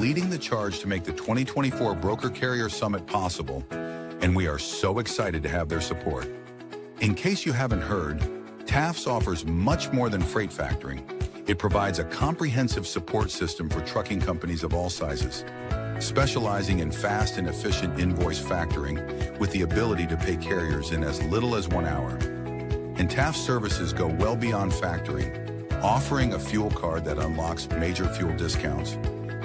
leading the charge to make the 2024 Broker Carrier Summit possible, and we are so excited to have their support. In case you haven't heard, TAFS offers much more than freight factoring. It provides a comprehensive support system for trucking companies of all sizes, specializing in fast and efficient invoice factoring with the ability to pay carriers in as little as 1 hour. And TAFS services go well beyond factoring, offering a fuel card that unlocks major fuel discounts,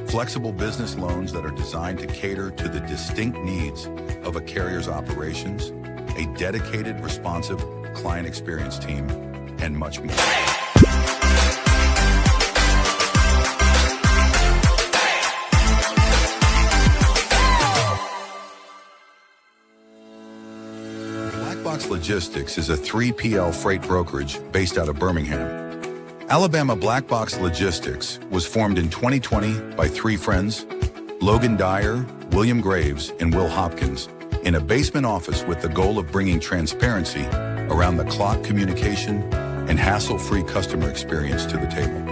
flexible business loans that are designed to cater to the distinct needs of a carrier's operations, a dedicated, responsive client experience team, and much more. Blackbox Logistics is a 3PL freight brokerage based out of Birmingham, Alabama. Blackbox Logistics was formed in 2020 by 3 friends, Logan Dyer, William Graves, and Will Hopkins, in a basement office with the goal of bringing transparency around the clock communication and hassle-free customer experience to the table.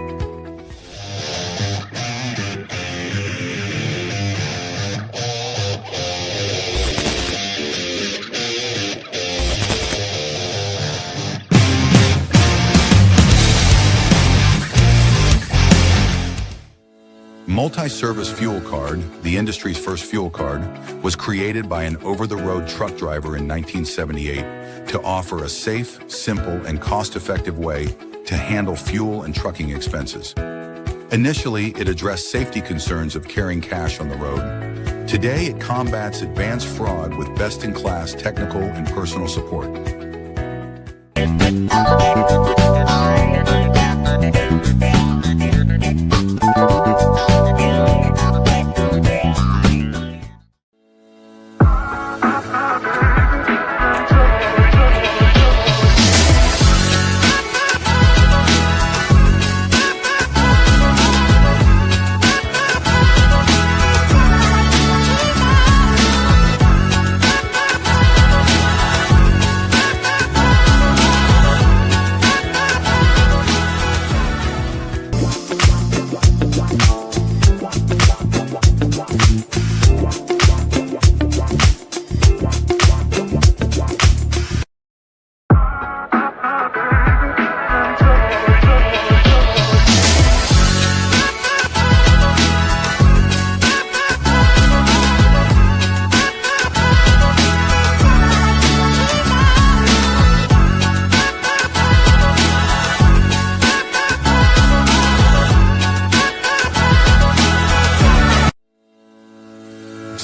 Multi-service fuel card, the industry's first fuel card, was created by an over-the-road truck driver in 1978 to offer a safe, simple, and cost-effective way to handle fuel and trucking expenses. Initially, it addressed safety concerns of carrying cash on the road. Today, it combats advanced fraud with best-in-class technical and personal support.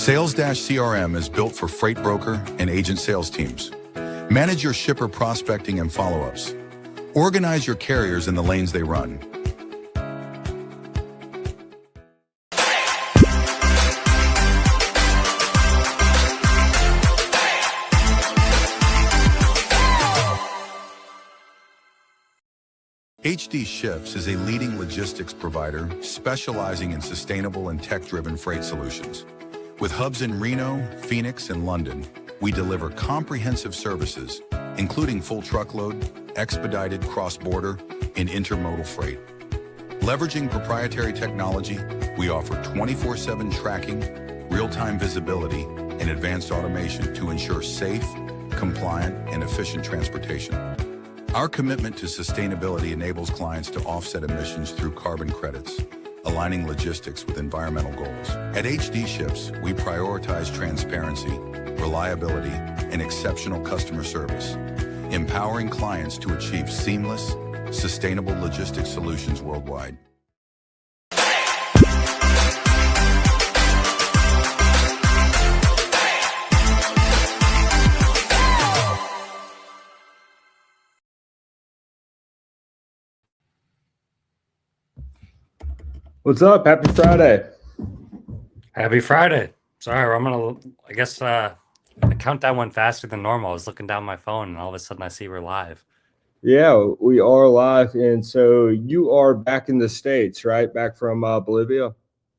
Sales-CRM is built for freight broker and agent sales teams. Manage your shipper prospecting and follow-ups. Organize your carriers in the lanes they run. HD Ships is a leading logistics provider specializing in sustainable and tech-driven freight solutions. With hubs in Reno, Phoenix, and London, we deliver comprehensive services, including full truckload, expedited cross-border, and intermodal freight. Leveraging proprietary technology, we offer 24/7 tracking, real-time visibility, and advanced automation to ensure safe, compliant, and efficient transportation. Our commitment to sustainability enables clients to offset emissions through carbon credits, aligning logistics with environmental goals. At HD Ships, we prioritize transparency, reliability, and exceptional customer service, empowering clients to achieve seamless, sustainable logistics solutions worldwide. What's up? Happy Friday. Happy Friday. Sorry, I guess the countdown went faster than normal. I was looking down my phone and all of a sudden I see we're live. Yeah, we are live. And so you are back in the States, right? Back from Bolivia?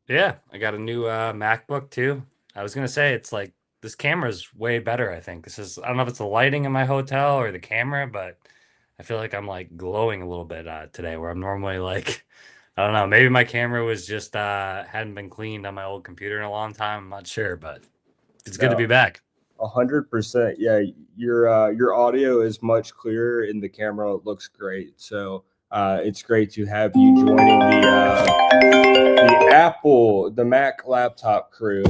Yeah, I got a new MacBook too. I was going to say, it's like, this camera is way better, I think. I don't know if it's the lighting in my hotel or the camera, but I feel like I'm like glowing a little bit today, where I'm normally like I don't know. Maybe my camera was just hadn't been cleaned on my old computer in a long time. I'm not sure, but it's good to No, be back. 100%. Yeah, your audio is much clearer in the camera. It looks great. So it's great to have you joining the Mac laptop crew.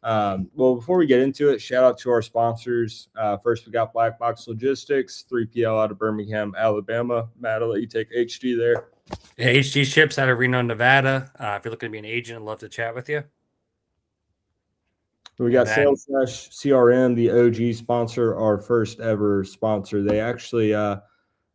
Well, before we get into it, shout out to our sponsors. First, we got Black Box Logistics, 3PL out of Birmingham, Alabama. Matt, I'll let you take HD there. Yeah, HG Ships out of Reno, Nevada. If you're looking to be an agent, I'd love to chat with you. We got And then- Sales Dash CRM, the OG sponsor, our first ever sponsor. They actually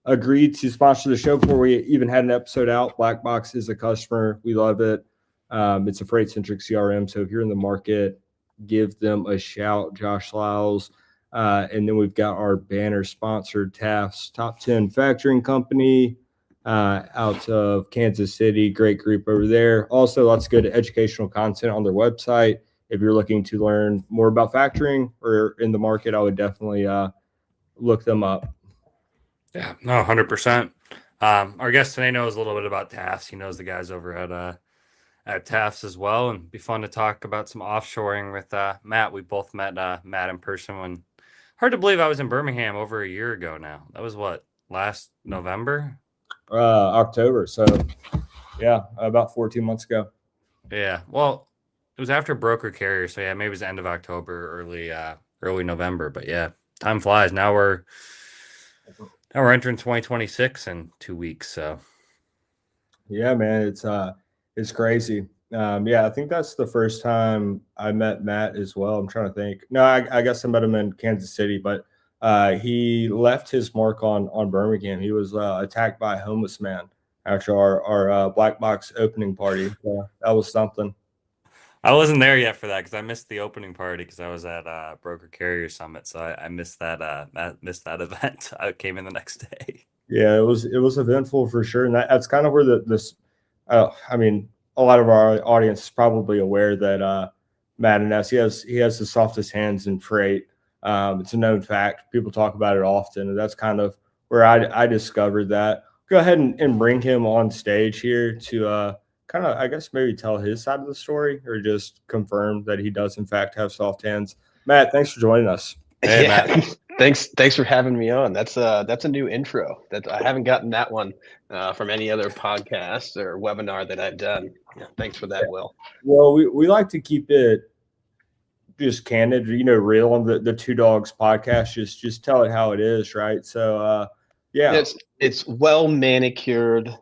agreed to sponsor the show before we even had an episode out. Black Box is a customer. We love it. It's a freight centric CRM. So if you're in the market, give them a shout, Josh Lyles. And then we've got our banner sponsor, Taft's Top 10 Factoring Company out of Kansas City. Great group over there. Also, lots of good educational content on their website. If you're looking to learn more about factoring or in the market, I would definitely look them up. Yeah, no, 100%. Our guest today knows a little bit about Taft's. He knows the guys over at Taft's as well, and it'd be fun to talk about some offshoring with Matt. We both met Matt in person when hard to believe I was in Birmingham over a year ago now. That was what, last November? October. So yeah, about 14 months ago. Yeah. Well, it was after broker carrier, so yeah, maybe it was the end of October, early November. But yeah, time flies. Now we're entering 2026 in 2 weeks. So Yeah, man, it's crazy. Yeah, I think that's the first time I met Matt as well. I'm trying to think. No, I guess I met him in Kansas City, but he left his mark on Birmingham. He was attacked by a homeless man after our black box opening party. So that was something. I wasn't there yet for that because I missed the opening party because I was at Broker Carrier Summit, so I missed that missed that event. I came in the next day. Yeah, it was eventful for sure, and that's kind of where this. I mean, a lot of our audience is probably aware that Matt Anness, he has the softest hands in freight. It's a known fact. People talk about it often, and that's kind of where I discovered that. Go ahead and bring him on stage here to kind of, I guess, maybe tell his side of the story or just confirm that he does in fact have soft hands. Matt, thanks for joining us. Hey, yeah, Matt. thanks for having me on. That's a new intro. That I haven't gotten that one from any other podcast or webinar that I've done. Yeah, thanks for that, Will. Well, we like to keep it just candid, real on the Two Dogs podcast. Just tell it how it is, right? So yeah, it's well manicured,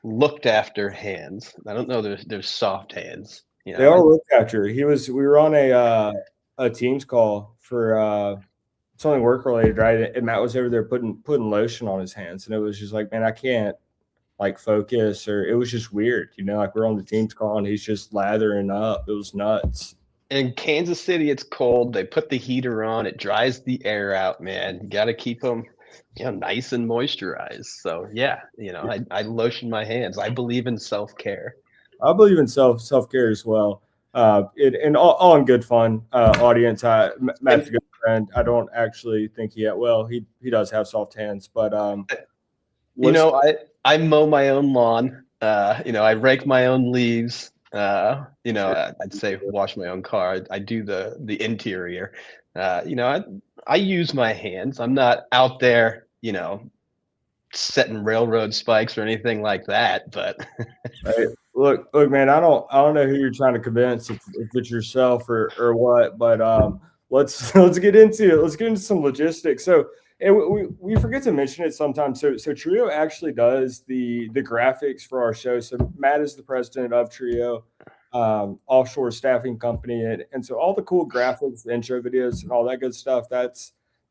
looked after hands. I don't know. There's soft hands. They are looked after. We were on a Teams call for something work related, right? And Matt was over there putting lotion on his hands, and it was just like, man, I can't like focus, or it was just weird, like we're on the Teams call and he's just lathering up. It was nuts. In Kansas City, it's cold. They put the heater on. It dries the air out, man. You got to keep them, nice and moisturized. So yeah, I lotion my hands. I believe in self-care. I believe in self-care as well. And all in good fun. Audience, Matt's a good friend. I don't actually think he does have soft hands, but I mow my own lawn. I rake my own leaves. I'd say wash my own car. I do the interior. I use my hands. I'm not out there, setting railroad spikes or anything like that. But hey, look, man, I don't know who you're trying to convince, if it's yourself or what. But let's get into it. Let's get into some logistics. So. And we forget to mention it sometimes. So Trio actually does the graphics for our show. So Matt is the president of Trio, offshore staffing company, and so all the cool graphics, the intro videos, and all that good stuff. That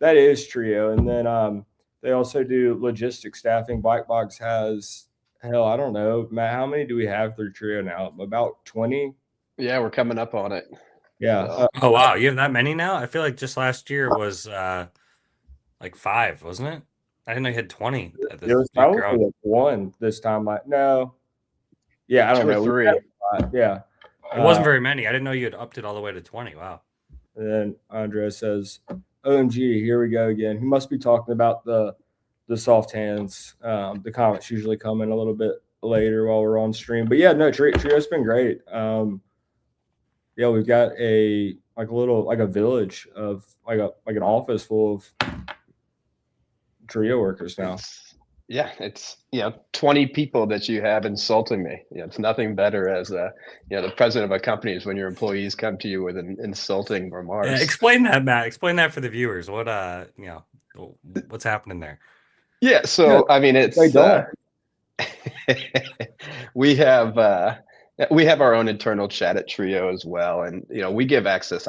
is Trio. And then they also do logistics staffing. Black Box has, hell, I don't know, Matt, how many do we have through Trio now? About 20. Yeah, we're coming up on it. Yeah. Oh wow, you have that many now? I feel like just last year was like 5, wasn't it? I didn't know you had 20. There was probably like 1 this time. No. Yeah, I don't know. 3. Yeah. It wasn't very many. I didn't know you had upped it all the way to 20. Wow. And then Andrea says, OMG, here we go again. He must be talking about the soft hands. The comments usually come in a little later while we're on stream. But yeah, no, Trio's been great. Yeah, we've got a village of like an office full of Trio workers now. It's 20 people that you have insulting me. It's nothing better as the president of a company is when your employees come to you with insulting remarks. Yeah, explain that, Matt. Explain that for the viewers. What what's happening there? Yeah, so I mean, it's we have our own internal chat at Trio as well, and I give access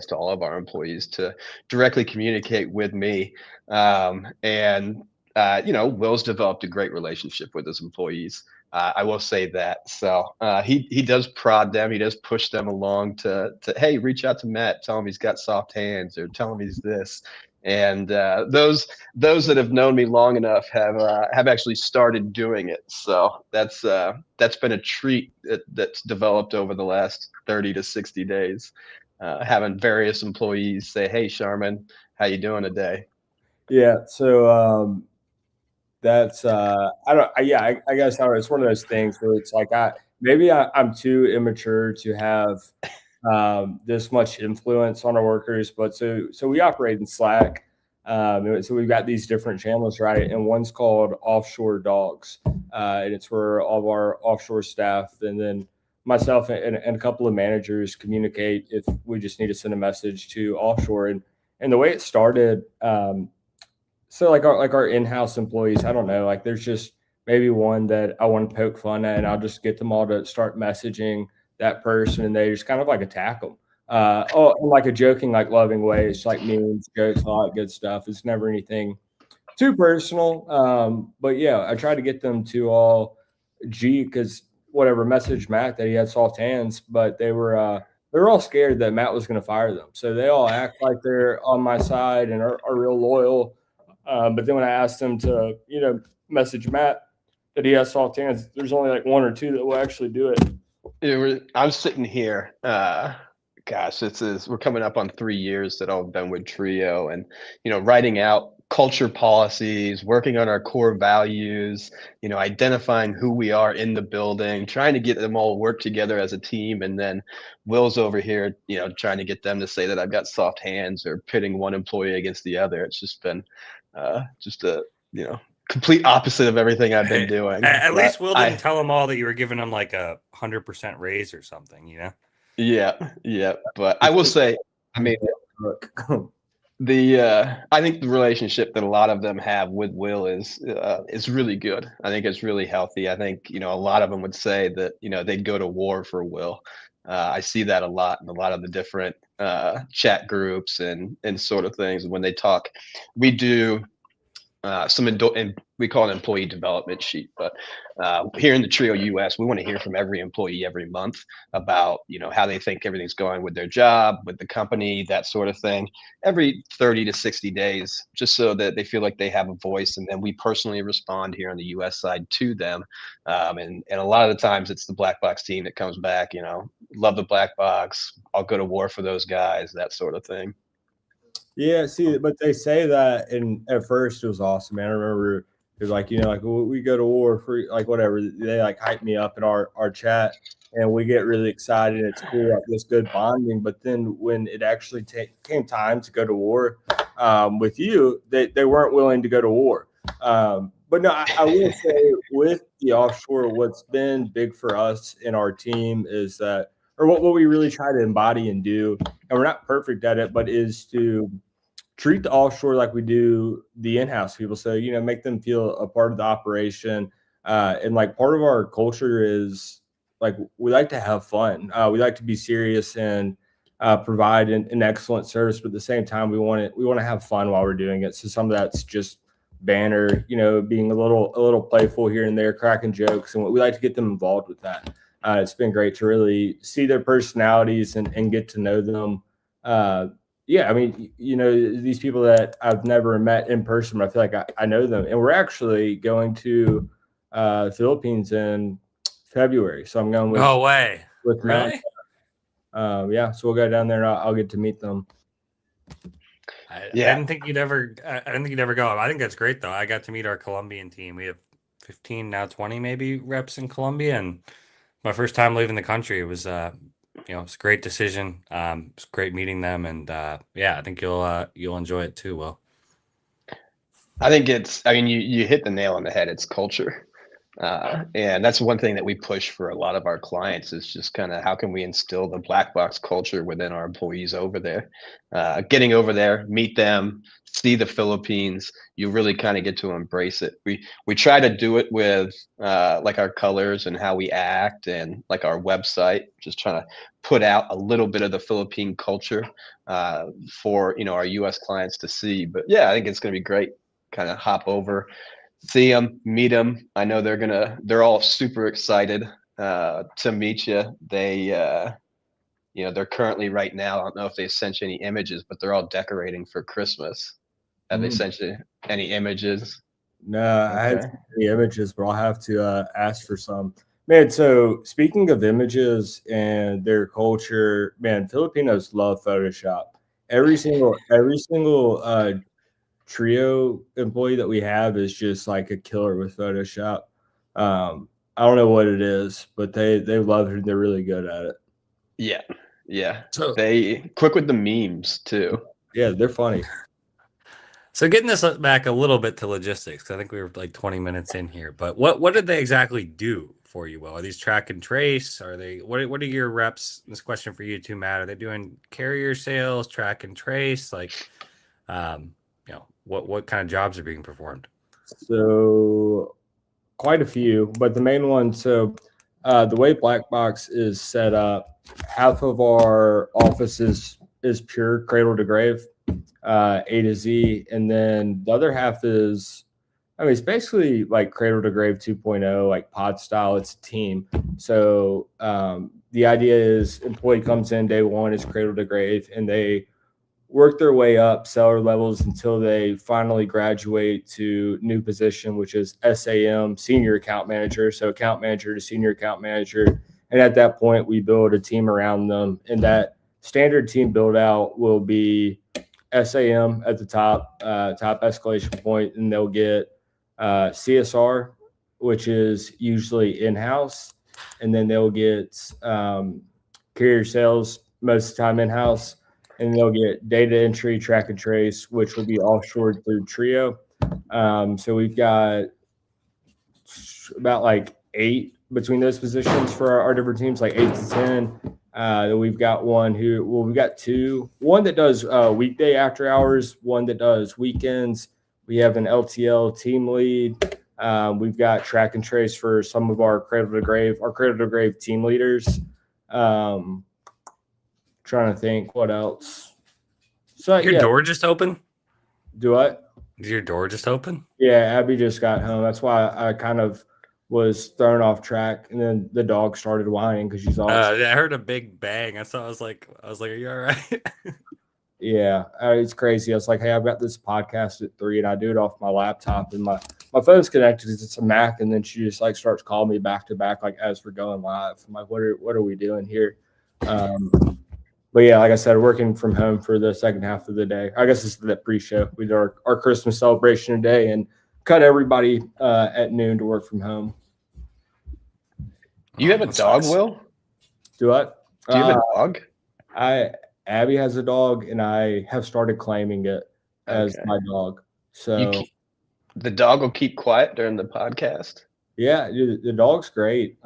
to all of our employees to directly communicate with me, and Will's developed a great relationship with his employees. I will say that. So he does prod them. He does push them along to hey, reach out to Matt. Tell him he's got soft hands, or tell him he's this. And those that have known me long enough have actually started doing it. So that's been a treat that's developed over the last 30 to 60 days. Having various employees say, "Hey, Sharman, how you doing today?" Yeah. So that's I guess it's one of those things where it's like I'm too immature to have this much influence on our workers, but so we operate in Slack. So we've got these different channels, right? And one's called Offshore Dogs, and it's where all of our offshore staff and then myself and a couple of managers communicate if we just need to send a message to offshore. And the way it started, so like our in-house employees, I don't know, like there's just maybe one that I want to poke fun at, and I'll just get them all to start messaging that person, and they just kind of like attack them. In like a joking, like loving way. It's like memes, jokes, all that good stuff. It's never anything too personal. But yeah, I try to get them to all because message Matt that he had soft hands, but they were all scared that Matt was going to fire them. So they all act like they're on my side and are real loyal. But then when I asked them to, message Matt that he has soft hands, there's only like one or two that will actually do it. I'm sitting here. We're coming up on 3 years that I've been with Trio, and writing out culture policies, working on our core values, identifying who we are in the building, trying to get them all work together as a team, and then Will's over here, trying to get them to say that I've got soft hands or pitting one employee against the other. It's just been just a complete opposite of everything I've been doing. At least Will didn't tell them all that you were giving them like 100% raise or something, Yeah. But I will say, I mean, I think the relationship that a lot of them have with Will is really good. I think it's really healthy. I think a lot of them would say that they'd go to war for Will. I see that a lot in a lot of the different chat groups and sort of things. When they talk, we do and we call it an employee development sheet, but here in the Trio US, we want to hear from every employee every month about how they think everything's going with their job, with the company, that sort of thing, every 30 to 60 days, just so that they feel like they have a voice. And then we personally respond here on the US side to them, and a lot of the times it's the Black Box team that comes back, love the Black Box, I'll go to war for those guys, that sort of thing. Yeah, see, but they say that, and at first it was awesome, man. I remember it was like, we go to war for like whatever. They like hype me up in our chat, and we get really excited. It's cool, like this good bonding. But then when it actually came time to go to war with you, they weren't willing to go to war. But no, I will say with the offshore, what's been big for us in our team is that, or what we really try to embody and do, and we're not perfect at it, but is to treat the offshore like we do the in-house people. So, make them feel a part of the operation. And like part of our culture is like, we like to have fun. We like to be serious and provide an excellent service, but at the same time, we want to have fun while we're doing it. So some of that's just banner, being a little playful here and there, cracking jokes. And we like to get them involved with that. It's been great to really see their personalities and get to know them. Yeah, I mean, these people that I've never met in person, but I feel like I know them. And we're actually going to Philippines in February. So I'm going with no way. With really? Yeah, so we'll go down there and I'll get to meet them. I didn't think you'd ever go. I think that's great though. I got to meet our Colombian team. We have 15, now 20 maybe reps in Colombia, and my first time leaving the country. It was it's a great decision. It's great meeting them, and yeah, I think you'll enjoy it too, Will. I think you hit the nail on the head. It's culture. And that's one thing that we push for a lot of our clients is just kind of how can we instill the black box culture within our employees over there. Getting over there, meet them, see the Philippines, you really kind of get to embrace it. We try to do it with like our colors and how we act and like our website, just trying to put out a little bit of the Philippine culture for our US clients to see. But yeah, I think it's going to be great. Kind of hop over, see them, meet them. I know they're all super excited to meet you. They're currently right now, I don't know if they sent you any images, but they're all decorating for Christmas. Have they sent you any images? No, I haven't seen any images, but I'll have to ask for some. Man, so speaking of images and their culture, man, Filipinos love Photoshop. Every single trio employee that we have is just like a killer with Photoshop. I don't know what it is, but they love it and they're really good at it. Yeah. So They quick with the memes too. Yeah, they're funny. So getting this back a little bit to logistics, 'cause I think we were like 20 minutes in here, but what did they exactly do for you, Will? Are these track and trace? Are they what are your reps? This question for you too, Matt. Are they doing carrier sales, track and trace? Like what kind of jobs are being performed? So quite a few, but the main one, so the way Black Box is set up, half of our office is pure cradle to grave, A to Z, and then the other half is, I mean, it's basically like cradle to grave 2.0, like pod style. It's a team. So the idea is employee comes in day one is cradle to grave, and they work their way up seller levels until they finally graduate to new position, which is SAM, senior account manager. So account manager to senior account manager. And at that point, we build a team around them. And that standard team build out will be SAM at the top escalation point, and they'll get CSR, which is usually in-house. And then they'll get carrier sales most of the time in-house. And they'll get data entry, track and trace, which will be offshore through Trio. So we've got about like 8 between those positions for our different teams, like 8 to 10. We've got we've got 2. One that does weekday after hours, one that does weekends. We have an LTL team lead. We've got track and trace for some of our cradle to grave team leaders. Trying to think what else. So Your door just open? Do what? Did your door just open? Yeah, Abby just got home. That's why I kind of was thrown off track, and then the dog started whining because she's all. I heard a big bang. I was like, are you all right? Yeah, it's crazy. I was like, hey, I've got this podcast at 3, and I do it off my laptop, and my phone's connected. It's a Mac, and then she just like starts calling me back to back, like as we're going live. I'm like, what are we doing here? But yeah, like I said, working from home for the second half of the day. I guess this is the pre-show. We did our Christmas celebration today and cut everybody at noon to work from home. Do you have a dog, Will? Do what? Do you have a dog? Abby has a dog, and I have started claiming it as my dog. So the dog will keep quiet during the podcast? Yeah, the dog's great.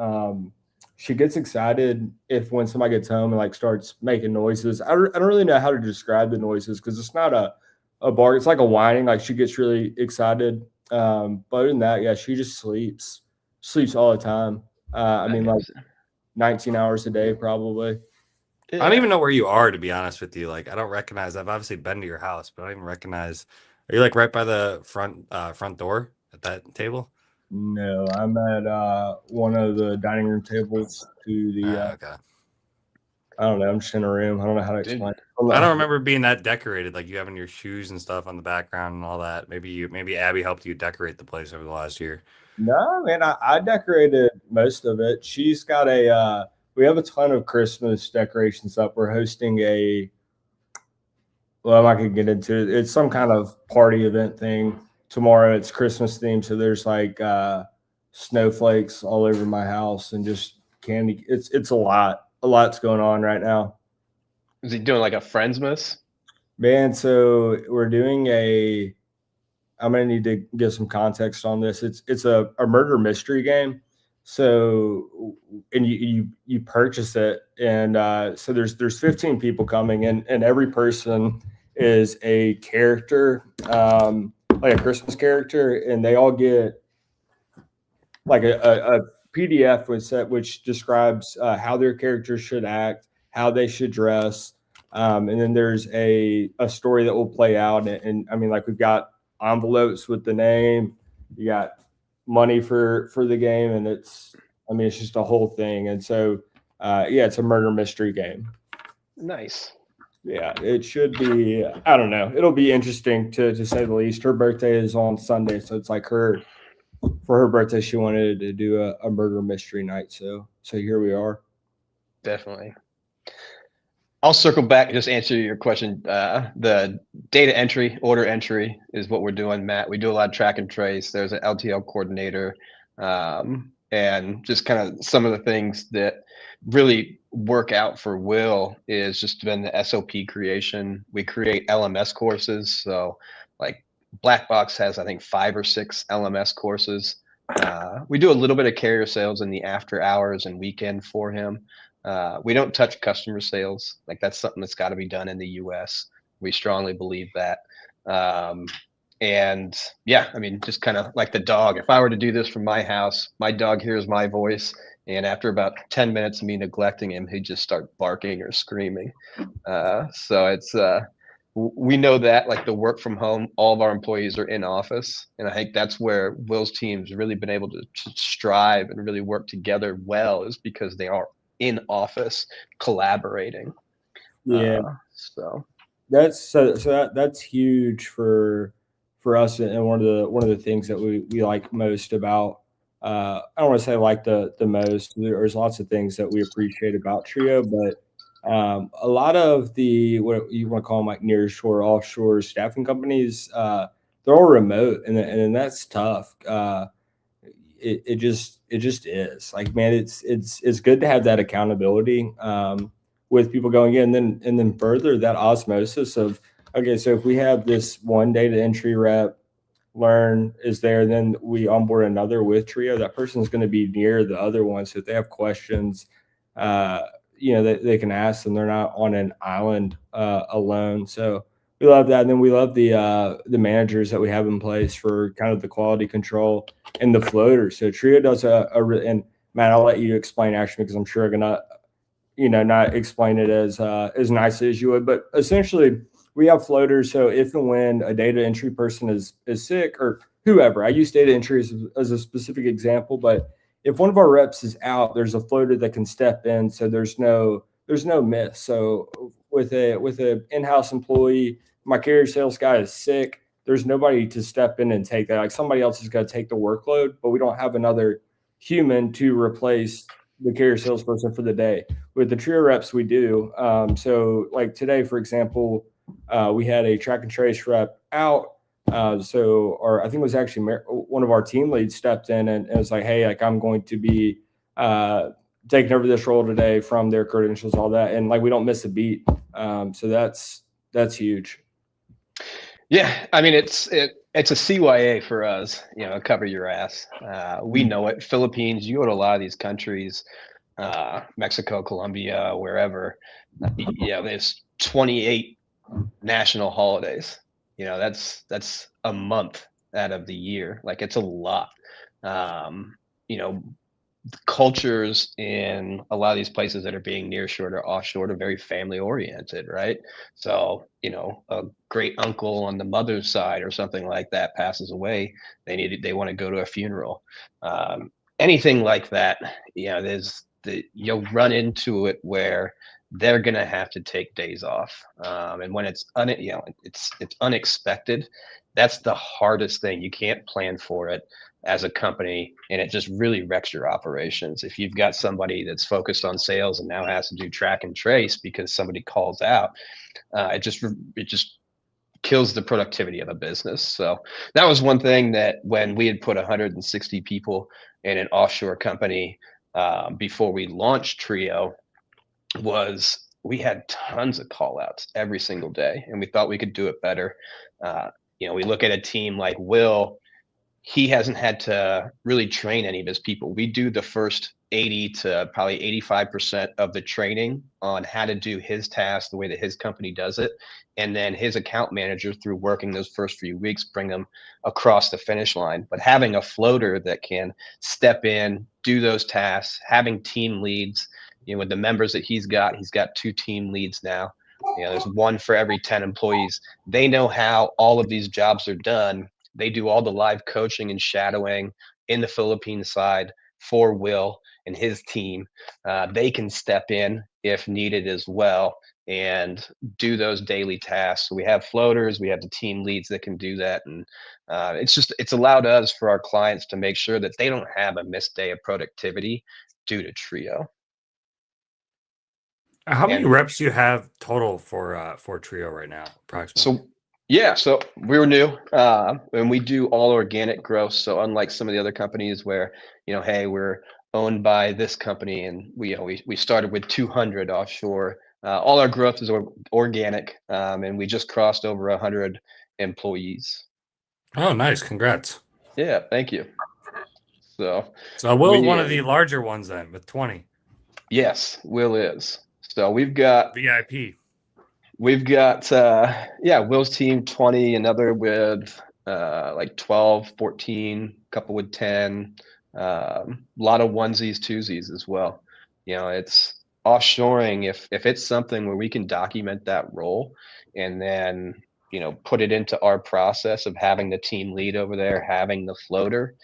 She gets excited when somebody gets home and like starts making noises. I don't really know how to describe the noises because it's not a bark. It's like a whining. Like she gets really excited. But other than that, yeah, she just sleeps all the time. I mean, like 19 hours a day, probably. Yeah. I don't even know where you are, to be honest with you. Like, I don't recognize. I've obviously been to your house, but I don't even recognize. Are you like right by the front door at that table? No, I'm at one of the dining room tables to the. Okay. I don't know. I'm just in a room. I don't know how to explain. I don't remember being that decorated, like you having your shoes and stuff on the background and all that. Maybe Abby helped you decorate the place over the last year. No, man, I decorated most of it. She's got we have a ton of Christmas decorations up. We're hosting I'm not gonna get into it. It's some kind of party event thing tomorrow. It's Christmas themed, so there's like snowflakes all over my house and just candy. It's a lot's going on right now. Is he doing like a Friendsmas? Man, so we're doing I'm gonna need to get some context on this. It's a murder mystery game. So and you purchase it, and so there's 15 people coming, and every person is a character, like a Christmas character, and they all get like a PDF which describes how their characters should act, how they should dress, and then there's a story that will play out. And I mean, like we've got envelopes with the name, you got money for the game, and it's just a whole thing. And so yeah, it's a murder mystery game. Nice. Yeah, it should be. I don't know. It'll be interesting to say the least. Her birthday is on Sunday, so it's like for her birthday, she wanted to do a murder mystery night. So here we are. Definitely. I'll circle back and just answer your question. The data entry, order entry is what we're doing, Matt. We do a lot of track and trace. There's an LTL coordinator, and just kind of some of the things that really work out for Will is just been the SOP creation. We create LMS courses. So like Black Box has, I think, 5 or 6 LMS courses. We do a little bit of carrier sales in the after hours and weekend for him. We don't touch customer sales. Like that's something that's got to be done in the US. We strongly believe that. And yeah, I mean, just kind of like the dog. If I were to do this from my house, my dog hears my voice, and after about 10 minutes of me neglecting him, he'd just start barking or screaming. So it's we know that like the work from home, all of our employees are in office, and I think that's where Will's team's really been able to strive and really work together well, is because they are in office collaborating. Yeah. So that's huge for us, and one of the things that we like most about I don't want to say like the most. There's lots of things that we appreciate about Trio, but a lot of the what you want to call them like nearshore, offshore staffing companies, they're all remote, and that's tough. It just is like, man, it's good to have that accountability with people going in, and then further that osmosis of, okay, so if we have this one data entry rep learn is there, then we onboard another with Trio, that person's going to be near the other one. So if they have questions, they can ask them. They're not on an island alone. So we love that. And then we love the managers that we have in place for kind of the quality control and the floaters. So Trio does and Matt, I'll let you explain actually, because I'm sure I'm gonna, not explain it as nicely as you would, but essentially we have floaters. So if and when a data entry person is sick or whoever, I use data entry as a specific example, but if one of our reps is out, there's a floater that can step in. So there's no miss. So with a in-house employee, my carrier sales guy is sick, there's nobody to step in and take that. Like somebody else is going to take the workload, but we don't have another human to replace the carrier salesperson for the day. With the Trio reps, we do. So like today, for example, we had a track and trace rep out. I think it was actually one of our team leads stepped in and was like, hey, like I'm going to be taking over this role today from their credentials, all that. And like, we don't miss a beat. So that's huge. Yeah. I mean, it's a CYA for us, cover your ass. We know it. Philippines, you go to a lot of these countries, Mexico, Colombia, wherever, there's 28 national holidays. That's a month out of the year. Like it's a lot. Cultures in a lot of these places that are being nearshore or offshore are very family oriented, right? So, a great uncle on the mother's side or something like that passes away, they want to go to a funeral. Anything like that, you'll run into it where they're going to have to take days off. And when it's unexpected, that's the hardest thing. You can't plan for it as a company, and it just really wrecks your operations. If you've got somebody that's focused on sales and now has to do track and trace because somebody calls out, it just kills the productivity of a business. So that was one thing that when we had put 160 people in an offshore company before we launched Trio, was we had tons of call outs every single day, and we thought we could do it better. We look at a team like Will. He hasn't had to really train any of his people. We do the first 80 to probably 85% of the training on how to do his task the way that his company does it. And then his account manager, through working those first few weeks, bring them across the finish line. But having a floater that can step in, do those tasks, having team leads, with the members that he's got 2 team leads now. There's one for every 10 employees. They know how all of these jobs are done. They do all the live coaching and shadowing in the Philippines side for Will and his team. They can step in if needed as well and do those daily tasks. So we have floaters, we have the team leads that can do that. And it's allowed us, for our clients, to make sure that they don't have a missed day of productivity due to Trio. How many reps do you have total for Trio right now, approximately? So we were new, and we do all organic growth. So unlike some of the other companies where, hey, we're owned by this company, and we started with 200 offshore. All our growth is organic, and we just crossed over 100 employees. Oh, nice! Congrats. Yeah, thank you. So Will one of the larger ones then, with 20. Yes, Will is. So we've got VIP. We've got Will's team 20, another with like 12, 14, a couple with 10, a lot of onesies, twosies as well. It's offshoring. If it's something where we can document that role and then put it into our process of having the team lead over there, having the floater,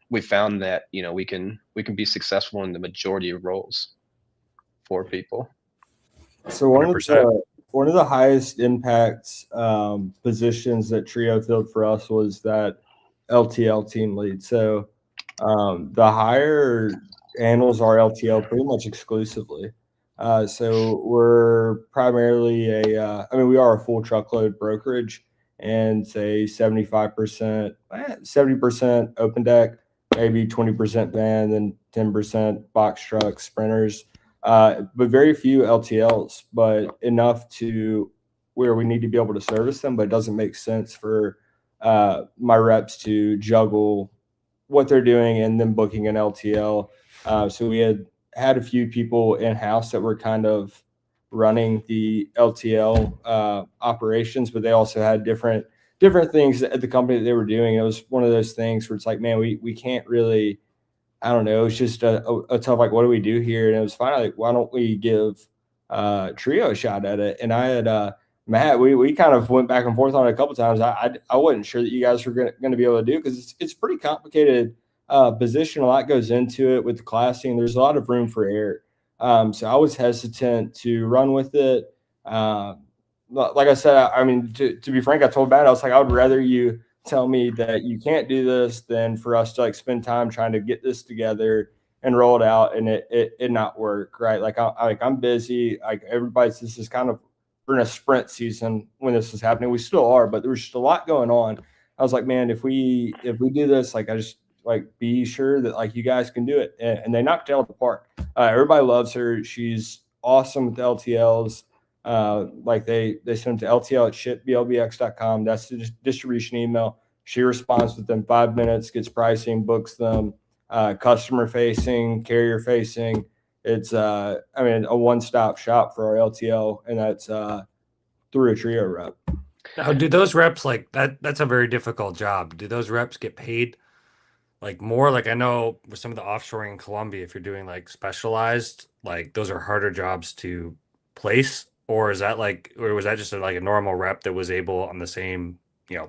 we found that we can be successful in the majority of roles for people. So one of the highest impact positions that Trio filled for us was that LTL team lead. So the hire handles our LTL pretty much exclusively. So we're primarily we are a full truckload brokerage, and say 75%, 70% open deck, maybe 20% van, then 10% box trucks, sprinters. But very few LTLs, but enough to where we need to be able to service them, but it doesn't make sense for my reps to juggle what they're doing and then booking an LTL. So we had a few people in-house that were kind of running the LTL operations, but they also had different things at the company that they were doing. It was one of those things where it's like, man, we can't really, I don't know. It's just a tough, like, what do we do here? And it was finally like, why don't we give Trio a shot at it? And I had Matt, we kind of went back and forth on it a couple of times. I wasn't sure that you guys were going to be able to do it, because it's pretty complicated position. A lot goes into it with the classing. There's a lot of room for error. So I was hesitant to run with it. Like I said, I mean, to be frank, I told Matt, I was like, I would rather you tell me that you can't do this than for us to like spend time trying to get this together and roll it out and it not work, right? Like I'm busy. Like this is kind of, we're in a sprint season when this is happening. We still are, but there was just a lot going on. I was like, man, if we do this, like, I just like be sure that like you guys can do it. And they knocked it out of the park. Everybody loves her. She's awesome with LTLs. Like they send them to LTL@shipblbx.com. That's the distribution email. She responds within 5 minutes, gets pricing, books them, customer facing, carrier facing. It's a one-stop shop for our LTL, and that's through a Trio rep. Now, do those reps, like that's a very difficult job. Do those reps get paid like more? Like I know with some of the offshoring in Colombia, if you're doing like specialized, like those are harder jobs to place. Or was that just like a normal rep that was able on the same,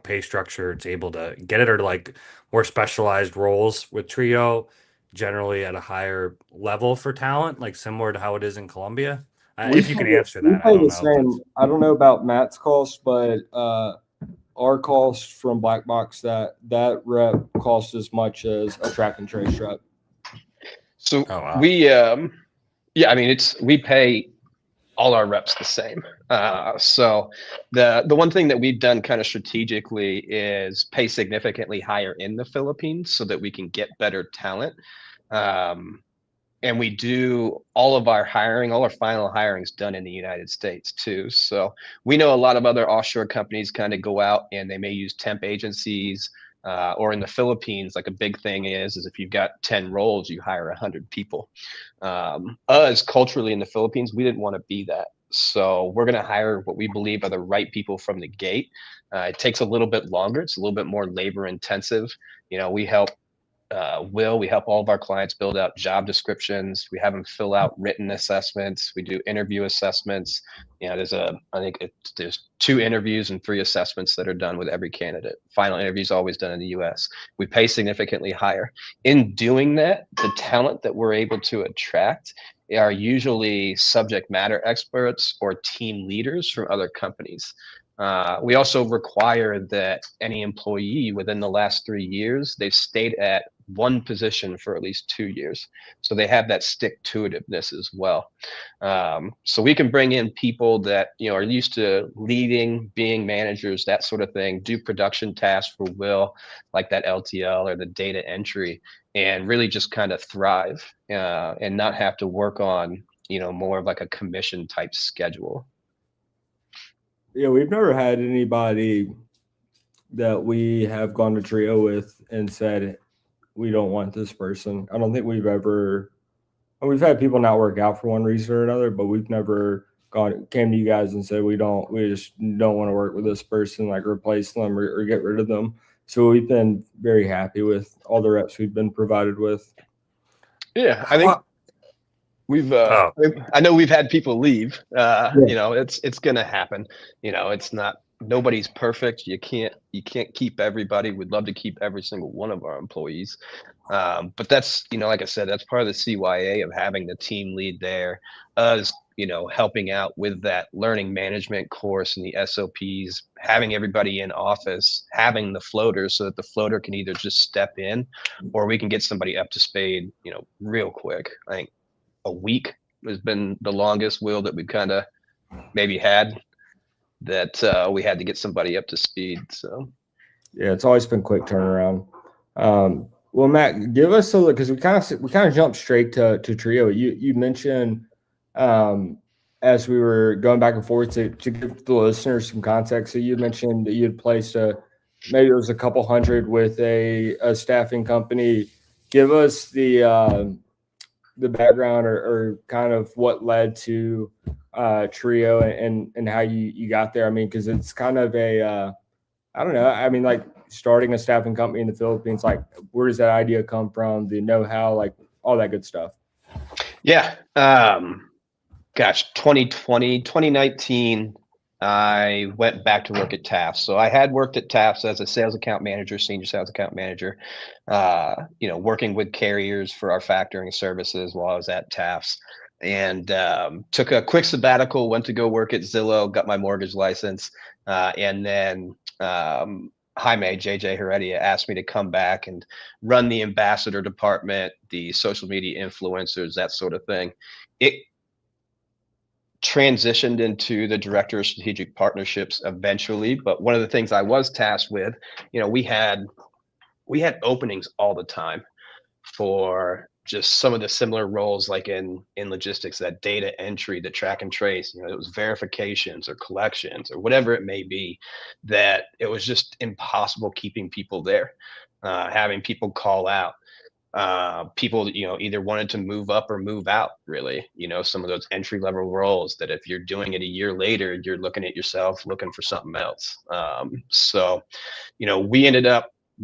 pay structure, it's able to get it, or like more specialized roles with Trio generally at a higher level for talent, like similar to how it is in Colombia? If you can answer that, I don't know. I don't know about Matt's cost, but our cost from Black Box, that rep costs as much as a track and trace rep. So we pay all our reps the same. So the one thing that we've done kind of strategically is pay significantly higher in the Philippines so that we can get better talent. And we do all of our hiring, all our final hiring is done in the United States too. So we know a lot of other offshore companies kind of go out and they may use temp agencies, or in the Philippines, like a big thing is if you've got 10 roles, you hire 100 people. Us culturally in the Philippines, we didn't want to be that. So we're going to hire what we believe are the right people from the gate. It takes a little bit longer. It's a little bit more labor intensive. We help we help all of our clients build out job descriptions. We have them fill out written assessments. We do interview assessments. There's 2 interviews and 3 assessments that are done with every candidate. Final interview is always done in the US. We pay significantly higher. In doing that, the talent that we're able to attract are usually subject matter experts or team leaders from other companies. We also require that any employee within the last 3 years, they've stayed at one position for at least 2 years. So they have that stick-to-itiveness as well. So we can bring in people that, are used to leading, being managers, that sort of thing, do production tasks for Will, like that LTL or the data entry, and really just kind of thrive and not have to work on, more of like a commission type schedule. Yeah, we've never had anybody that we have gone to Trio with and said, we don't want this person. I don't think we've had people not work out for one reason or another, but we've never came to you guys and said, we just don't want to work with this person, like replace them or get rid of them. So we've been very happy with all the reps we've been provided with. Yeah, I think I know we've had people leave. It's going to happen. It's not, nobody's perfect. You can't keep everybody. We'd love to keep every single one of our employees. But that's, like I said, that's part of the CYA of having the team lead there, us, helping out with that learning management course and the SOPs, having everybody in office, having the floater so that the floater can either just step in or we can get somebody up to speed, real quick. I think a week has been the longest, Will, that we've kind of maybe had that we had to get somebody up to speed. So yeah, it's always been quick turnaround. Well, Matt, give us a look, because we kind of jumped straight to Trio. You mentioned as we were going back and forth to give the listeners some context. So you mentioned that you had placed maybe it was a couple hundred with a staffing company. Give us the background or kind of what led to Trio and how you got there. I mean, because it's kind of I don't know. I mean, like starting a staffing company in the Philippines, like where does that idea come from? The know-how, like all that good stuff. Yeah. 2019, I went back to work at Taft. So I had worked at Taft as a sales account manager, senior sales account manager, working with carriers for our factoring services while I was at Taft's, and took a quick sabbatical, went to go work at Zillow, got my mortgage license. And then Jaime, JJ Heredia, asked me to come back and run the ambassador department, the social media influencers, that sort of thing. It transitioned into the director of strategic partnerships eventually, but one of the things I was tasked with, we had openings all the time for just some of the similar roles, like in logistics, that data entry, the track and trace, it was verifications or collections or whatever it may be, that it was just impossible keeping people there, having people call out. People, either wanted to move up or move out, really, some of those entry level roles that if you're doing it a year later, you're looking at yourself, looking for something else. So, we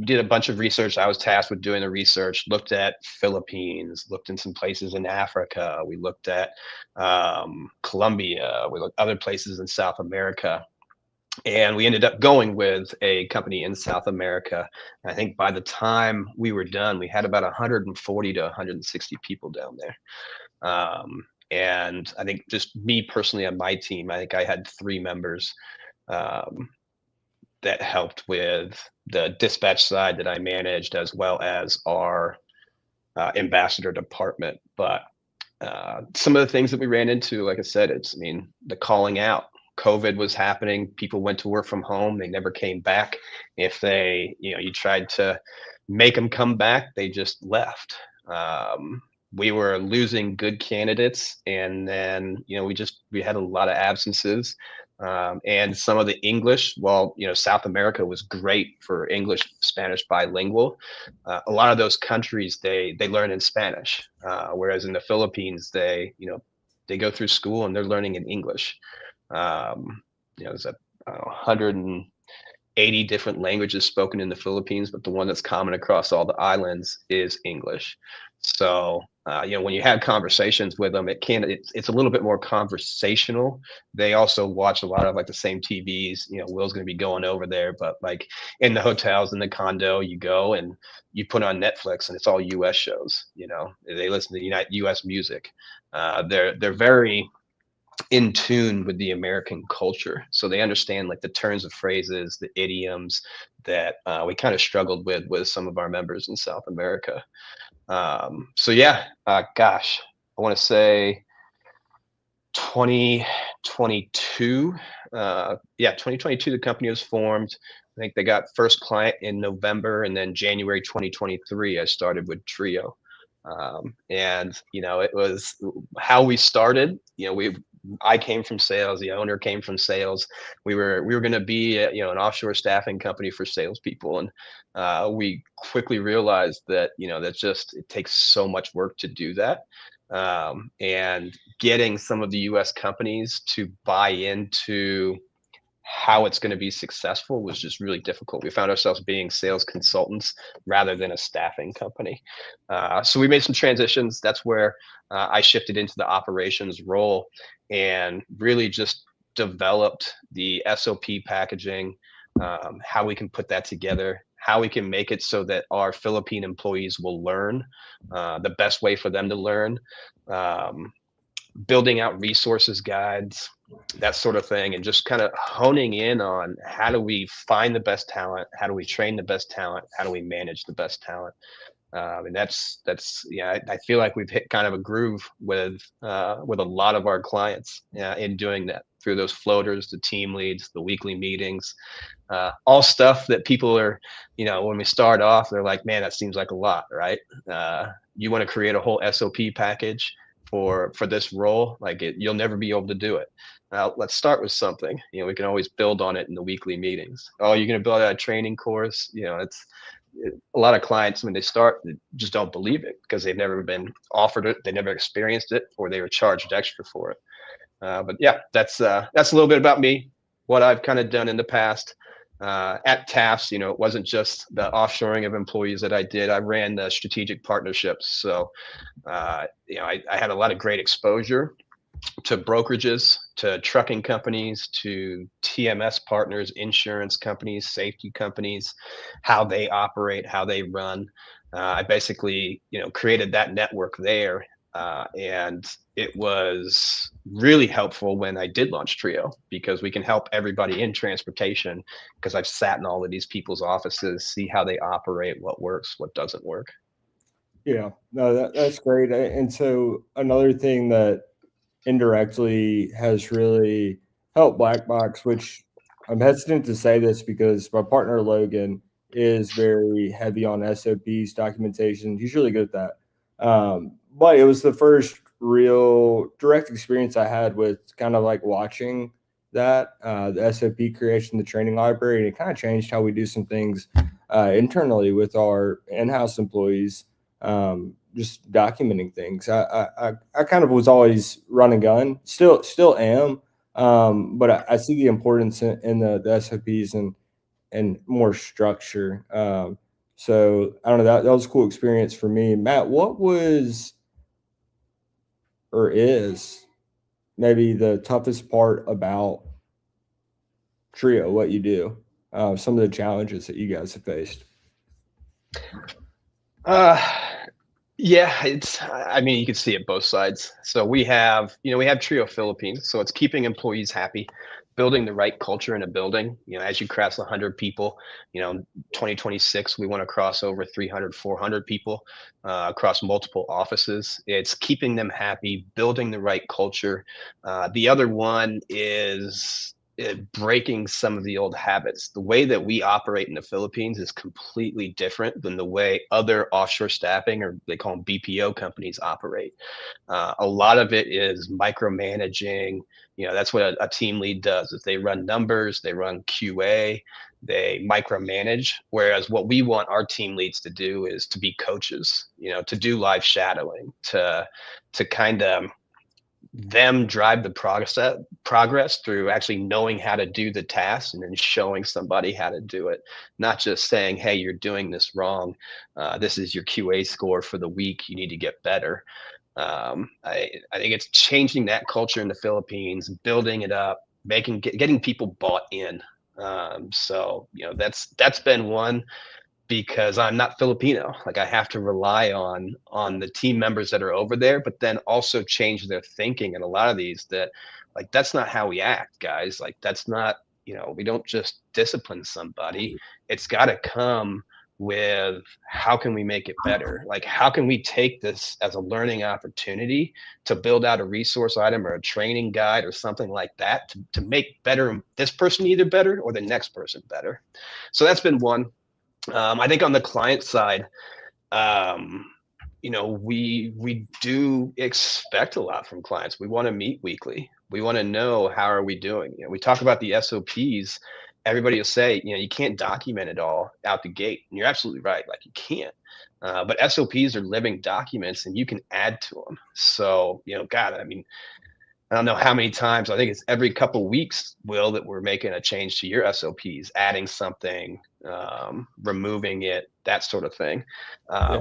did a bunch of research. I was tasked with doing the research, looked at Philippines, looked in some places in Africa. We looked at Colombia. We looked other places in South America. And we ended up going with a company in South America. I think by the time we were done, we had about 140 to 160 people down there. And I think just me personally on my team, I think I had 3 members that helped with the dispatch side that I managed, as well as our ambassador department. But Some of the things that we ran into, like I said, the calling out. COVID was happening. People went to work from home. They never came back. If you tried to make them come back, they just left. We were losing good candidates, and then we had a lot of absences. And some of the English, South America was great for English Spanish bilingual. A lot of those countries, they learn in Spanish, whereas in the Philippines they go through school and they're learning in English. There's 180 different languages spoken in the Philippines, but the one that's common across all the islands is English. So when you have conversations with them, it's a little bit more conversational. They also watch a lot of like the same TVs. Will's going to be going over there, but like in the hotels, in the condo, you go and you put on Netflix and it's all US shows. They listen to US music. They're very in tune with the American culture, so they understand like the turns of phrases, the idioms that we kind of struggled with some of our members in South America. Gosh, I want to say 2022. 2022, the company was formed. I think they got first client in November, and then January 2023, I started with Trio. And it was how we started. I came from sales. The owner came from sales. We were going to be an offshore staffing company for salespeople, and we quickly realized that it takes so much work to do that. And getting some of the U.S. companies to buy into how it's going to be successful was just really difficult. We found ourselves being sales consultants rather than a staffing company. So we made some transitions. That's where I shifted into the operations role and really just developed the SOP packaging, how we can put that together, how we can make it so that our Philippine employees will learn, the best way for them to learn, building out resources, guides, that sort of thing, and just kind of honing in on how do we find the best talent, how do we train the best talent, how do we manage the best talent. And that's I feel like we've hit kind of a groove with a lot of our clients in doing that through those floaters, the team leads, the weekly meetings, all stuff that people are, when we start off, they're like, man, that seems like a lot, right? You want to create a whole SOP package for this role, you'll never be able to do it. Now let's start with something. We can always build on it in the weekly meetings. Oh, you're going to build out a training course. A lot of clients when they start, they just don't believe it because they've never been offered it, they never experienced it, or they were charged extra for it. But yeah, that's a little bit about me, what I've kind of done in the past. At TAFS, it wasn't just the offshoring of employees that I did. I ran the strategic partnerships. So, I had a lot of great exposure to brokerages, to trucking companies, to TMS partners, insurance companies, safety companies, how they operate, how they run. I basically, created that network there. And it was really helpful when I did launch Trio, because we can help everybody in transportation, because I've sat in all of these people's offices, see how they operate, what works, what doesn't work. Yeah, no, that's great. And so another thing that indirectly has really helped Black Box, which I'm hesitant to say this because my partner Logan is very heavy on SOPs, documentation. He's really good at that. But it was the first real direct experience I had with kind of like watching that, the SOP creation, the training library, and it kind of changed how we do some things internally with our in-house employees. Just documenting things. I kind of was always run and gun, still am. But I see the importance in the SOPs and more structure. So I don't know, that was a cool experience for me. Matt, what was or is maybe the toughest part about Trio, what you do, some of the challenges that you guys have faced? Yeah, you can see it both sides. So we have Trio Philippines. So it's keeping employees happy. building the right culture in a building. As you cross 100 people, 2026, we want to cross over 300, 400 people across multiple offices. It's keeping them happy, building the right culture. The other one is breaking some of the old habits. The way that we operate in the Philippines is completely different than the way other offshore staffing, or they call them BPO companies, operate. A lot of it is micromanaging. That's what a team lead does. If they run numbers, they run QA, they micromanage. Whereas what we want our team leads to do is to be coaches, to do live shadowing, to kind of them drive the progress through actually knowing how to do the task and then showing somebody how to do it, not just saying, hey, you're doing this wrong. This is your QA score for the week. You need to get better. I think it's changing that culture in the Philippines, building it up, getting people bought in. So that's been one, because I'm not Filipino. Like, I have to rely on the team members that are over there, but then also change their thinking. And a lot of these that, like, that's not how we act, guys. Like, that's not, we don't just discipline somebody. It's got to come with, how can we make it better? Like, how can we take this as a learning opportunity to build out a resource item or a training guide or something like that to make better, this person either better or the next person better. So that's been one. I think on the client side, we do expect a lot from clients. We want to meet weekly. We want to know, how are we doing? We talk about the SOPs. Everybody will say, you can't document it all out the gate. And you're absolutely right. Like, you can't. But SOPs are living documents, and you can add to them. So, God, I mean, I don't know how many times, I think it's every couple of weeks, Will, that we're making a change to your SOPs, adding something, removing it, that sort of thing.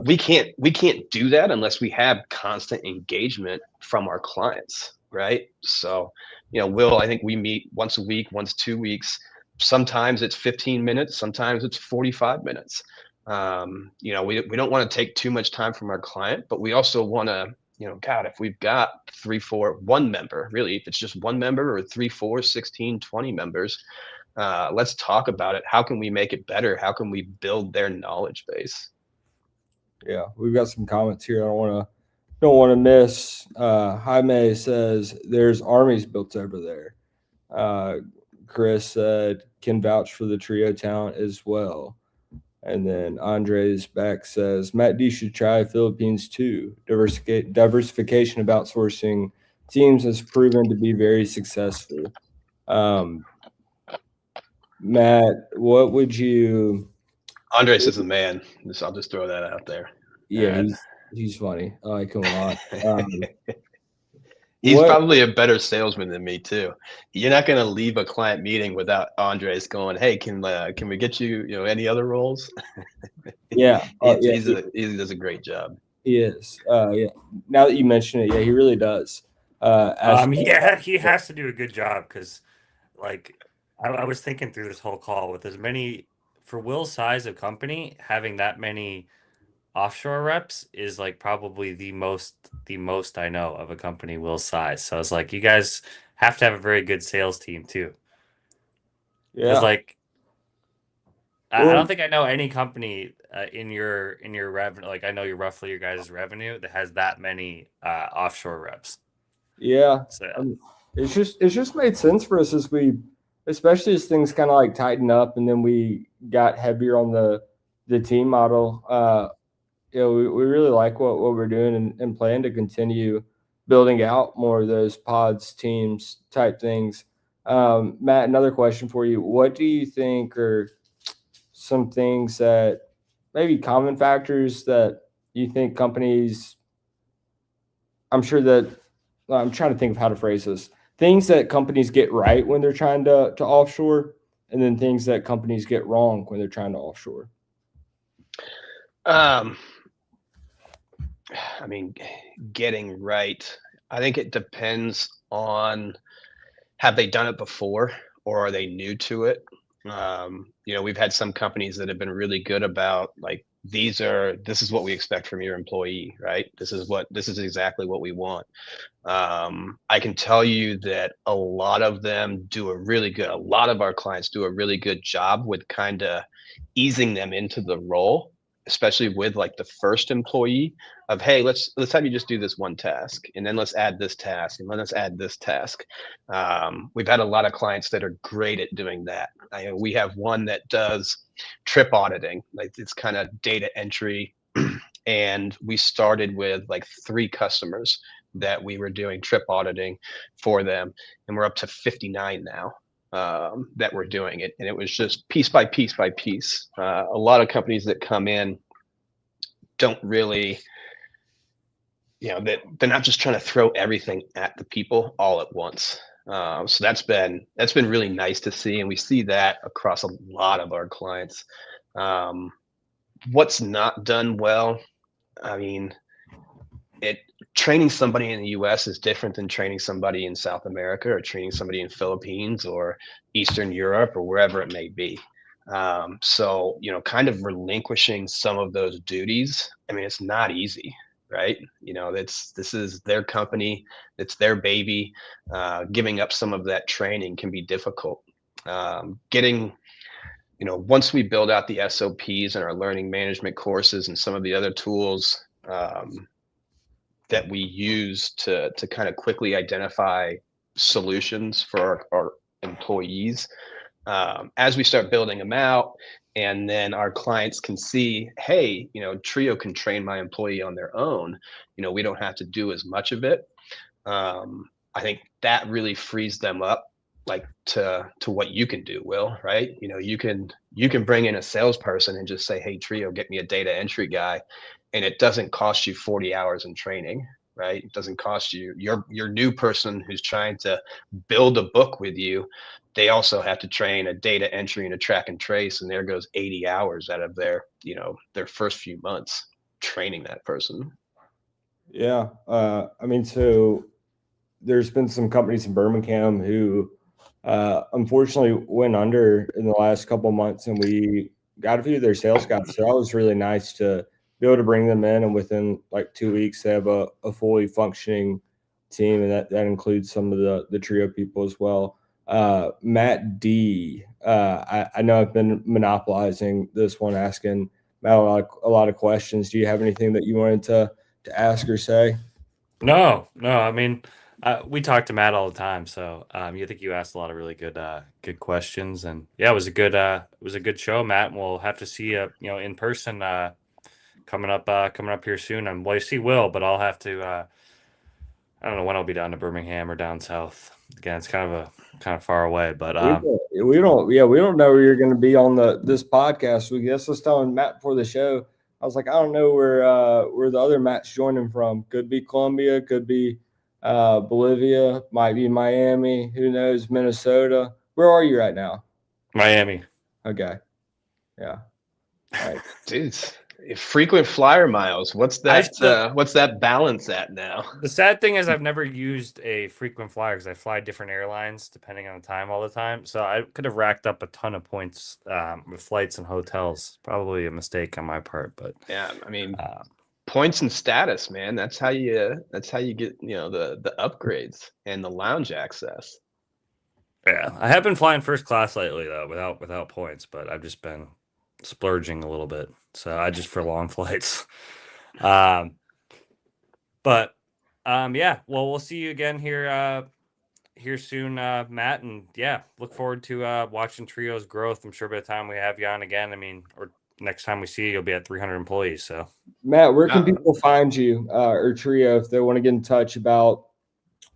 We can't do that unless we have constant engagement from our clients, right? So, Will, I think we meet once a week, once 2 weeks. Sometimes it's 15 minutes, sometimes it's 45 minutes. We don't want to take too much time from our client, but we also want to, God, if we've got 3, 4, one member, really, if it's just one member, or 3, 4, 16, 20 members, let's talk about it. How can we make it better? How can we build their knowledge base? Yeah, we've got some comments here. I don't want to miss. Jaime says there's armies built over there. Chris said can vouch for the trio talent as well. And then Andres back says, Matt D should try Philippines too. Diversification of outsourcing teams has proven to be very successful. Matt, what would you? Andres is a man. I'll just throw that out there. Yeah, he's funny. I like him a lot. He's probably a better salesman than me too. You're not going to leave a client meeting without Andres going, "Hey, can we get you, any other roles?" Yeah, he does a great job. He is. Yeah. Now that you mention it, yeah, he really does. He has to do a good job, because, like, I was thinking through this whole call, with as many, for Will's size of company, having that many offshore reps is like probably the most I know of a company Will's size. So it's like, you guys have to have a very good sales team too. Yeah. Like, I don't think I know any company in your revenue. Like, I know roughly your guys' revenue that has that many offshore reps. Yeah. So it's just made sense for us especially as things kind of like tighten up, and then we got heavier on the team model. We really like what we're doing, and plan to continue building out more of those pods, teams type things. Matt, another question for you. What do you think are some things that maybe common factors that you think companies, I'm trying to think of how to phrase this, things that companies get right when they're trying to offshore, and then things that companies get wrong when they're trying to offshore? I mean, getting right, I think it depends on, have they done it before, or are they new to it? We've had some companies that have been really good about, like, this is what we expect from your employee, right? This is exactly what we want. I can tell you that a lot of our clients do a really good job with kind of easing them into the role, especially with like the first employee of, hey, let's have you just do this one task, and then let's add this task, and then let's add this task. We've had a lot of clients that are great at doing that. We have one that does trip auditing, like it's kind of data entry. And we started with like 3 customers that we were doing trip auditing for them, and we're up to 59 now that we're doing it. And it was just piece by piece by piece. A lot of companies that come in don't really, they're not just trying to throw everything at the people all at once. So that's been really nice to see, and we see that across a lot of our clients. What's not done well, I mean, training somebody in the US is different than training somebody in South America or training somebody in Philippines or Eastern Europe or wherever it may be. So, kind of relinquishing some of those duties. I mean, it's not easy, right? This is their company, it's their baby. Giving up some of that training can be difficult. Once we build out the SOPs and our learning management courses and some of the other tools that we use to kind of quickly identify solutions for our employees, as we start building them out, and then our clients can see, hey, Trio can train my employee on their own. We don't have to do as much of it. I think that really frees them up, like to what you can do, Will, right? You can bring in a salesperson and just say, hey, Trio, get me a data entry guy. And it doesn't cost you 40 hours in training, right? It doesn't cost you your new person who's trying to build a book with you. They also have to train a data entry and a track and trace. And there goes 80 hours out of their first few months training that person. Yeah. So there's been some companies in Birmingham who unfortunately went under in the last couple of months, and we got a few of their sales guys. So that was really nice to be able to bring them in, and within like 2 weeks, they have a fully functioning team, and that includes some of the Trio people as well. Matt D, I know I've been monopolizing this one, asking Matt a lot of questions. Do you have anything that you wanted to ask or say? No. I mean, we talk to Matt all the time, so you think you asked a lot of really good questions, and yeah, it was a good show, Matt. And we'll have to see you, in person coming up here soon. Well, you see Will, but I'll have to. I don't know when I'll be down to Birmingham or down south. Again, it's kind of far away, but we don't know where you're going to be on this podcast. We guess I was telling Matt before the show. I was like, I don't know where the other Matt's joining from. Could be Colombia, could be Bolivia, might be Miami. Who knows? Minnesota. Where are you right now? Miami. Okay. Yeah. All right, dudes. Frequent flyer miles. What's that balance at now? The sad thing is I've never used a frequent flyer because I fly different airlines depending on the time all the time. So I could have racked up a ton of points with flights and hotels. Probably a mistake on my part, but yeah, I mean, points and status, man. That's how you get the upgrades and the lounge access. Yeah, I have been flying first class lately though, without points, but I've just been splurging a little bit, so I just for long flights. Yeah, well, we'll see you again here soon, Matt, and yeah, look forward to watching Trio's growth. I'm sure by the time we have you on again, or next time we see you, you'll be at 300 employees. So Matt, where can people find you or Trio if they want to get in touch about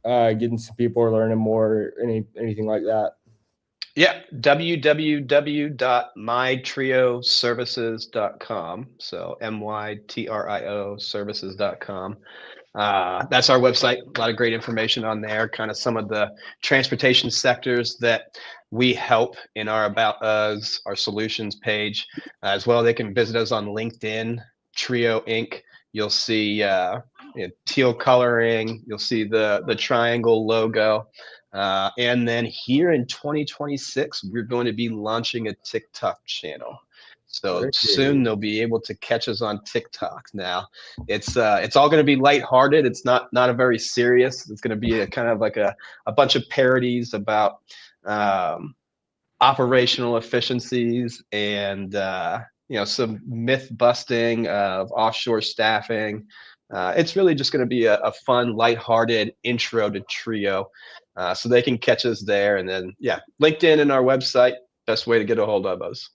getting some people or learning more, anything like that? Yeah, www.mytrioservices.com. So MYTRIO services.com. That's our website. A lot of great information on there, kind of some of the transportation sectors that we help in our About Us, our solutions page. As well, they can visit us on LinkedIn, Trio Inc. You'll see teal coloring. You'll see the triangle logo. And then here in 2026, we're going to be launching a TikTok channel. So Thank you. soon they'll be able to catch us on TikTok. Now it's all going to be lighthearted. It's not a very serious. It's going to be a kind of like a bunch of parodies about operational efficiencies and some myth busting of offshore staffing. It's really just going to be a fun, lighthearted intro to Trio, so they can catch us there. And then LinkedIn and our website, best way to get a hold of us.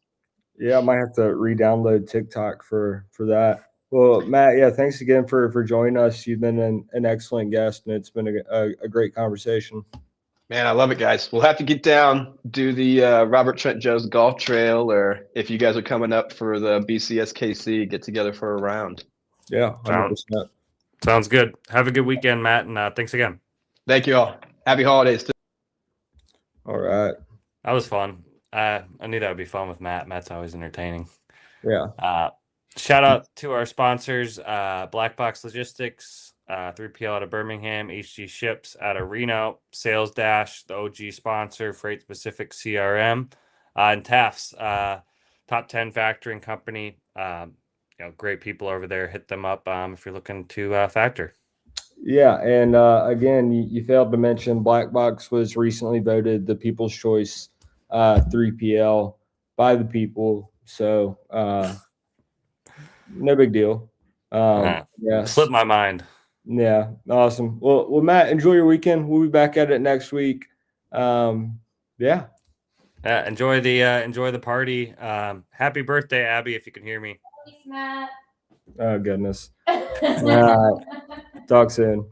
Yeah, I might have to re-download TikTok for that. Well, Matt, yeah, thanks again for joining us. You've been an excellent guest, and it's been a great conversation. Man, I love it, guys. We'll have to get down, do the Robert Trent Joe's golf trail, or if you guys are coming up for the BCSKC, get together for a round. Yeah, 100%. Sounds good. Have a good weekend, Matt, and thanks again. Thank you all. Happy holidays. All right. That was fun. I knew that would be fun with Matt. Matt's always entertaining. Yeah. Shout out to our sponsors, Black Box Logistics, 3PL out of Birmingham, HG Ships out of Reno, Sales Dash, the OG sponsor, Freight Specific CRM, and TAFS, top 10 factoring company. Great people over there. Hit them up if you're looking to factor. Yeah, and again, you failed to mention Black Box was recently voted the People's Choice 3PL by the people. So no big deal. Yeah, slipped my mind. Yeah, awesome. Well, Matt, enjoy your weekend. We'll be back at it next week. Yeah. Enjoy the party. Happy birthday, Abby, if you can hear me. Thanks, Matt. Oh goodness. All right. Talk soon.